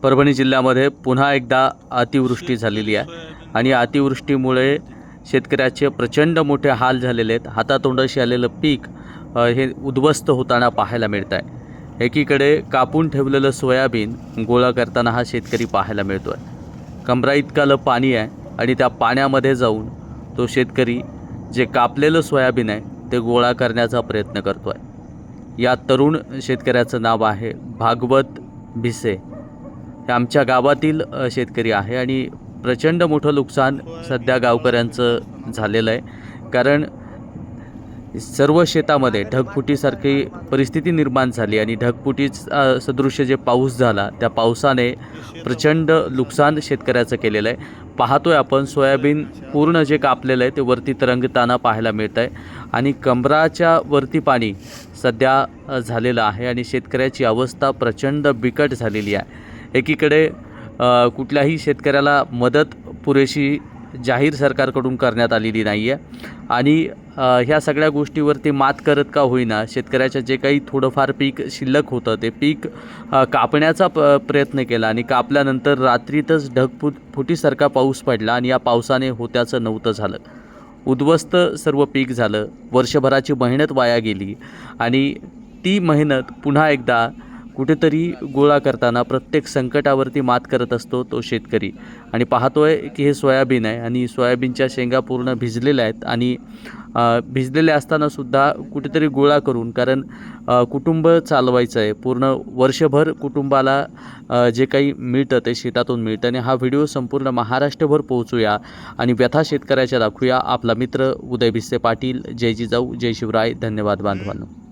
परभणी जिल्ह्यामध्ये पुन्हा एकदा अतिवृष्टी झालेली आहे आणि अतिवृष्टीमुळे शेतकऱ्याचे प्रचंड मोठे हाल झालेले आहेत। हातातोंडाशी आलेलं पीक हे उद्ध्वस्त होताना पाहायला मिळत आहे। एकीकडे कापून ठेवलेलं सोयाबीन गोळा करताना हा शेतकरी पाहायला मिळतो आहे। कमरा इतकालं पाणी आहे आणि त्या पाण्यामध्ये जाऊन तो शेतकरी जे कापलेलं सोयाबीन आहे ते गोळा करण्याचा प्रयत्न करतो आहे। या तरुण शेतकऱ्याचं नाव आहे भागवत भिसे। हे आमच्या गावातील शेतकरी आहे आणि प्रचंड मोठं नुकसान सध्या गावकऱ्यांचं झालेलं आहे। कारण सर्व शेतामध्ये ढगफुटीसारखी परिस्थिती निर्माण झाली आणि ढगफुटी सदृश्य जे पाऊस झाला त्या पावसाने प्रचंड नुकसान शेतकऱ्याचं केलेलं आहे। पाहतोय आपण सोयाबीन पूर्ण जे कापलेलं आहे ते वरती तरंगताना पाहायला मिळत आहे आणि कमराच्या वरती पाणी सध्या झालेलं आहे आणि शेतकऱ्याची अवस्था प्रचंड बिकट झालेली आहे। एकीकडे कुठल्याही शेतकऱ्याला मदत पुरेशी जाहीर सरकारकडून करण्यात आलेली नाही आहे आणि ह्या सगळ्या गोष्टीवरती मात करत का होईना शेतकऱ्याचं जे काही थोडंफार पीक शिल्लक होतं ते पीक कापण्याचा प्रयत्न केला आणि कापल्यानंतर रात्रीतच ढगफुटीसारखा पाऊस पडला आणि या पावसाने होत्याचं नव्हतं झालं। उद्ध्वस्त सर्व पीक झालं, वर्षभराची मेहनत वाया गेली आणि ती मेहनत पुन्हा एकदा कुठेतरी गोळा करताना प्रत्येक संकटावरती मात करत असतो तो शेतकरी। आणि पाहतोय की हे सोयाबीन आहे आणि सोयाबीनच्या शेंगा पूर्ण भिजलेल्या आहेत आणि भिजलेल्या असतानासुद्धा कुठेतरी गोळा करून, कारण कुटुंब चालवायचं आहे, पूर्ण वर्षभर कुटुंबाला जे काही मिळतं ते शेतातून मिळतं। आणि हा व्हिडिओ संपूर्ण महाराष्ट्रभर पोहोचूया आणि व्यथा शेतकऱ्याच्या दाखवूया। आपला मित्र उदय भिसे पाटील। जय जिजाऊ, जय शिवराय। धन्यवाद बांधवांनो।